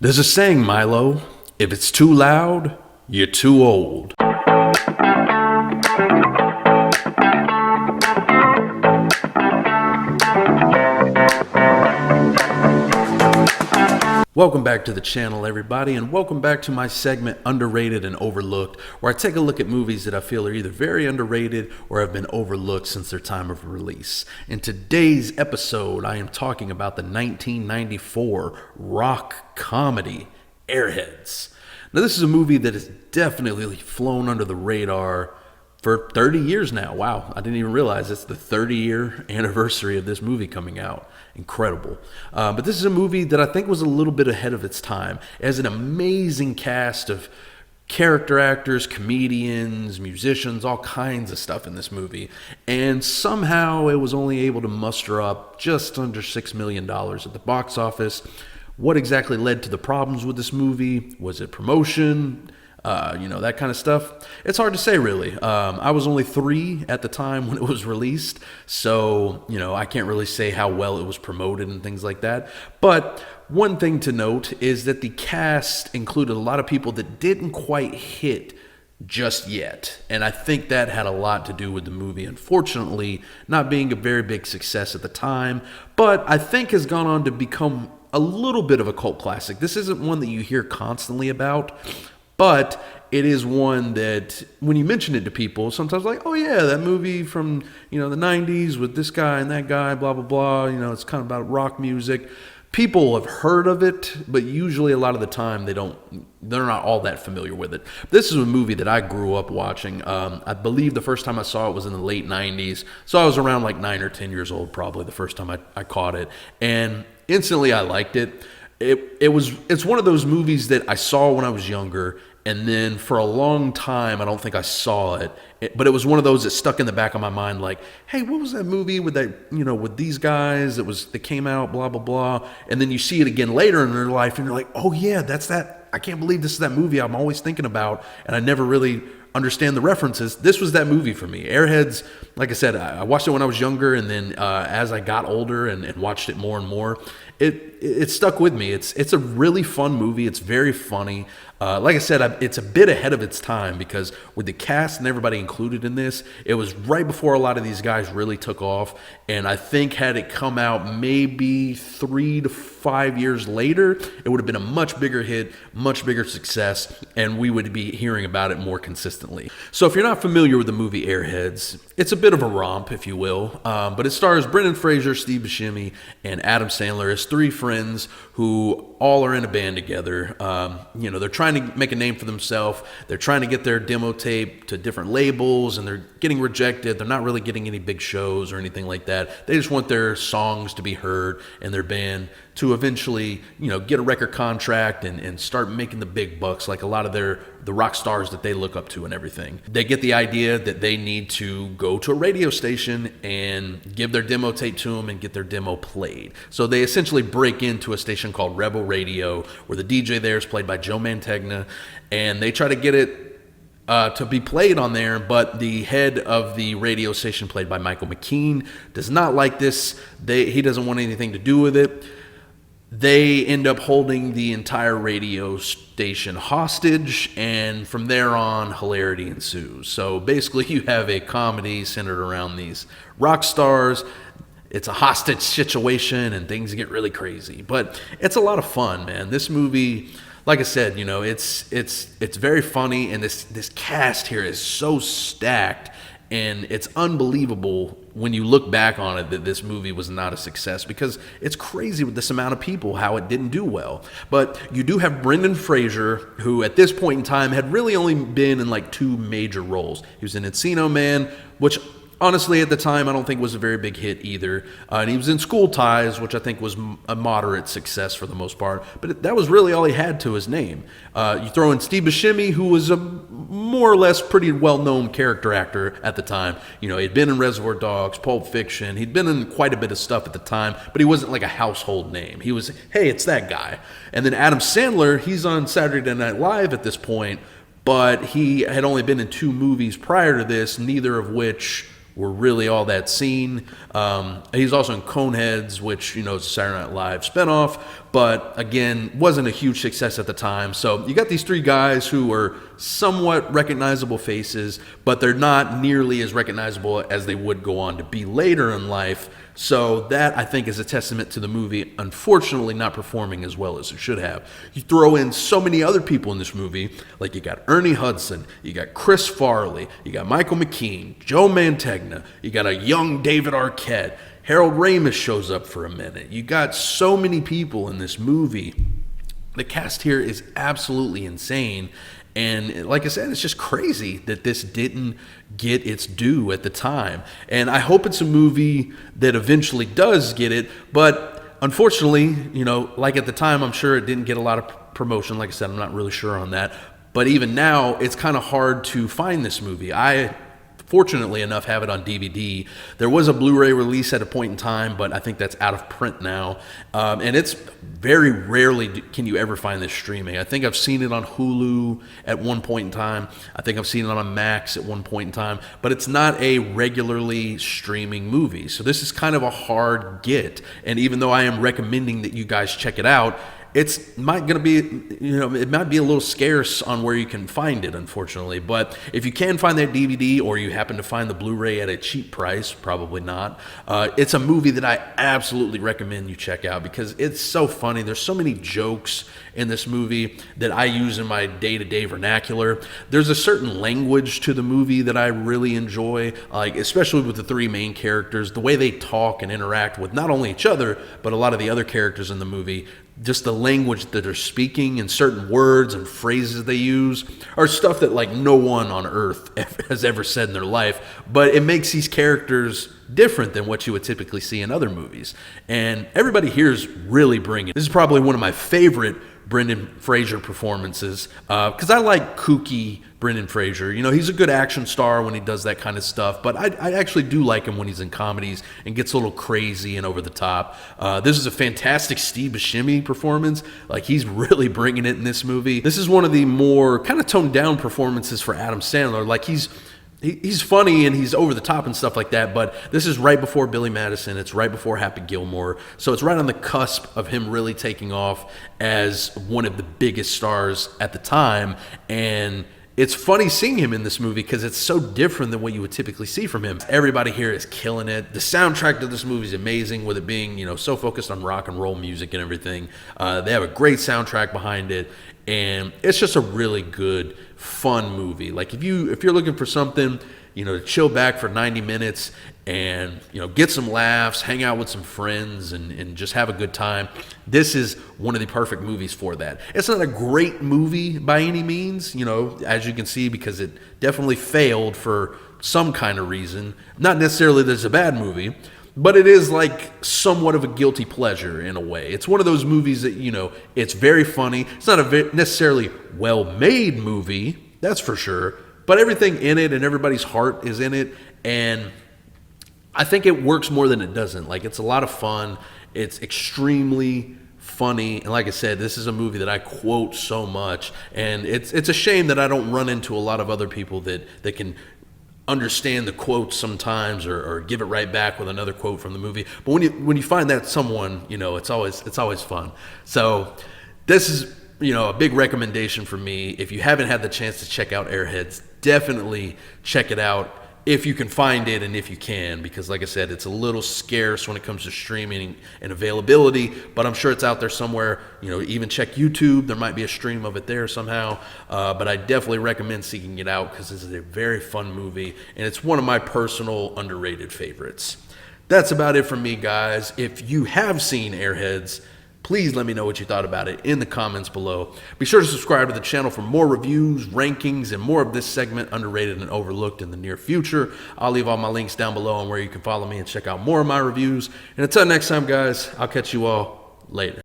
There's a saying, Milo, if it's too loud, you're too old. Welcome back to the channel, everybody, and welcome back to my segment, Underrated and Overlooked, where I take a look at movies that I feel are either very underrated or have been overlooked since their time of release. In today's episode, I am talking about the 1994 rock comedy, Airheads. Now, this is a movie that has definitely flown under the radar for 30 years now. Wow, I didn't even realize it's the 30-year anniversary of this movie coming out. Incredible. But this is a movie that I think was a little bit ahead of its time. It has an amazing cast of character actors, comedians, musicians, all kinds of stuff in this movie. And somehow it was only able to muster up just under $6 million at the box office. What exactly led to the problems with this movie? Was it promotion? That kind of stuff. It's hard to say, really. I was only 3 at the time when it was released, so, I can't really say how well it was promoted and things like that. But one thing to note is that the cast included a lot of people that didn't quite hit just yet. And I think that had a lot to do with the movie, unfortunately, not being a very big success at the time, but I think has gone on to become a little bit of a cult classic. This isn't one that you hear constantly about, but it is one that when you mention it to people, sometimes like, oh yeah, that movie from, the 90s with this guy and that guy, blah, blah, blah. It's kind of about rock music. People have heard of it, but usually a lot of the time they're not all that familiar with it. This is a movie that I grew up watching. I believe the first time I saw it was in the late 90s. So I was around like 9 or 10 years old probably the first time I caught it. And instantly I liked it. It's one of those movies that I saw when I was younger, and then for a long time I don't think I saw it, but it was one of those that stuck in the back of my mind, like, hey, what was that movie with that, with these guys that came out, blah blah blah. And then you see it again later in their life and you're like, oh yeah, that's that. I can't believe this is that movie I'm always thinking about, and I never really understand the references. This was that movie for me. Airheads, like I said, I watched it when I was younger, and then as I got older and watched it more and more, it stuck with me. It's a really fun movie. It's very funny. Like I said, it's a bit ahead of its time because with the cast and everybody included in this, it was right before a lot of these guys really took off. And I think had it come out maybe 3 to 5 years later, it would have been a much bigger hit, much bigger success, and we would be hearing about it more consistently. So if you're not familiar with the movie Airheads, it's a bit of a romp, if you will, but it stars Brendan Fraser, Steve Buscemi, and Adam Sandler as 3 friends who all are in a band together. They're trying to make a name for themselves. They're trying to get their demo tape to different labels, and they're getting rejected. They're not really getting any big shows or anything like that. They just want their songs to be heard and their band to eventually, get a record contract and start making the big bucks like a lot of the rock stars that they look up to and everything. They get the idea that they need to go to a radio station and give their demo tape to them and get their demo played. So they essentially break into a station called Rebel Radio, where the DJ there is played by Joe Mantegna, and they try to get it to be played on there, but the head of the radio station, played by Michael McKean, does not like this. He doesn't want anything to do with it. They end up holding the entire radio station hostage, and from there on, hilarity ensues. So basically, you have a comedy centered around these rock stars. It's a hostage situation, and things get really crazy. But it's a lot of fun, man. This movie, like I said, it's very funny, and this cast here is so stacked, and it's unbelievable when you look back on it that this movie was not a success, because it's crazy with this amount of people how it didn't do well. But you do have Brendan Fraser, who at this point in time had really only been in like 2 major roles. He was in Encino Man, which honestly, at the time, I don't think was a very big hit either. And he was in School Ties, which I think was a moderate success for the most part. But that was really all he had to his name. You throw in Steve Buscemi, who was a more or less pretty well-known character actor at the time. He'd been in Reservoir Dogs, Pulp Fiction. He'd been in quite a bit of stuff at the time, but he wasn't like a household name. He was, hey, it's that guy. And then Adam Sandler, he's on Saturday Night Live at this point, but he had only been in 2 movies prior to this, neither of which were really all that seen. He's also in Coneheads, which, is a Saturday Night Live spinoff. but again, wasn't a huge success at the time. So you got these three guys who are somewhat recognizable faces, but they're not nearly as recognizable as they would go on to be later in life. So that, I think, is a testament to the movie, unfortunately, not performing as well as it should have. You throw in so many other people in this movie, like you got Ernie Hudson, you got Chris Farley, you got Michael McKean, Joe Mantegna, you got a young David Arquette, Harold Ramis shows up for a minute. You got so many people in this movie. The cast here is absolutely insane. And like I said, it's just crazy that this didn't get its due at the time. And I hope it's a movie that eventually does get it. But unfortunately, like at the time, I'm sure it didn't get a lot of promotion. Like I said, I'm not really sure on that. But even now, it's kind of hard to find this movie. I, fortunately enough, have it on DVD. There was a Blu-ray release at a point in time, but I think that's out of print now. And it's very rarely can you ever find this streaming. I think I've seen it on Hulu at one point in time. I think I've seen it on Max at one point in time, but it's not a regularly streaming movie. So this is kind of a hard get. And even though I am recommending that you guys check it out, it might be a little scarce on where you can find it, unfortunately. But if you can find that DVD, or you happen to find the Blu-ray at a cheap price, probably not, it's a movie that I absolutely recommend you check out because it's so funny. There's so many jokes in this movie that I use in my day-to-day vernacular. There's a certain language to the movie that I really enjoy, like especially with the three main characters, the way they talk and interact with not only each other, but a lot of the other characters in the movie. Just the language that they're speaking and certain words and phrases they use are stuff that like no one on earth has ever said in their life, but it makes these characters different than what you would typically see in other movies. And everybody here is really bringing. This is probably one of my favorite Brendan Fraser performances because I like kooky Brendan Fraser. He's a good action star when he does that kind of stuff, but I actually do like him when he's in comedies and gets a little crazy and over the top. This is a fantastic Steve Buscemi performance. Like, he's really bringing it in this movie. This is one of the more kind of toned down performances for Adam Sandler. Like, he's funny and he's over the top and stuff like that, but this is right before Billy Madison. It's right before Happy Gilmore. So it's right on the cusp of him really taking off as one of the biggest stars at the time. And it's funny seeing him in this movie because it's so different than what you would typically see from him. Everybody here is killing it. The soundtrack to this movie is amazing, with it being, so focused on rock and roll music and everything. They have a great soundtrack behind it, and it's just a really good, fun movie. Like, if you're looking for something, to chill back for 90 minutes and, get some laughs, hang out with some friends, and just have a good time, this is one of the perfect movies for that. It's not a great movie by any means, as you can see, because it definitely failed for some kind of reason. Not necessarily that it's a bad movie, but it is like somewhat of a guilty pleasure in a way. It's one of those movies that, it's very funny. It's not a necessarily well-made movie, that's for sure, but everything in it and everybody's heart is in it, and I think it works more than it doesn't. Like, it's a lot of fun. It's extremely funny, and like I said, this is a movie that I quote so much, and it's a shame that I don't run into a lot of other people that can understand the quotes sometimes, or give it right back with another quote from the movie. But when you find that someone, it's always fun. So this is a big recommendation for me. If you haven't had the chance to check out Airheads, definitely check it out if you can find it and if you can, because like I said, it's a little scarce when it comes to streaming and availability, but I'm sure it's out there somewhere. Even check YouTube. There might be a stream of it there somehow, but I definitely recommend seeking it out because this is a very fun movie, and it's one of my personal underrated favorites. That's about it from me, guys. If you have seen Airheads, please let me know what you thought about it in the comments below. Be sure to subscribe to the channel for more reviews, rankings, and more of this segment, Underrated and Overlooked, in the near future. I'll leave all my links down below on where you can follow me and check out more of my reviews. And until next time, guys, I'll catch you all later.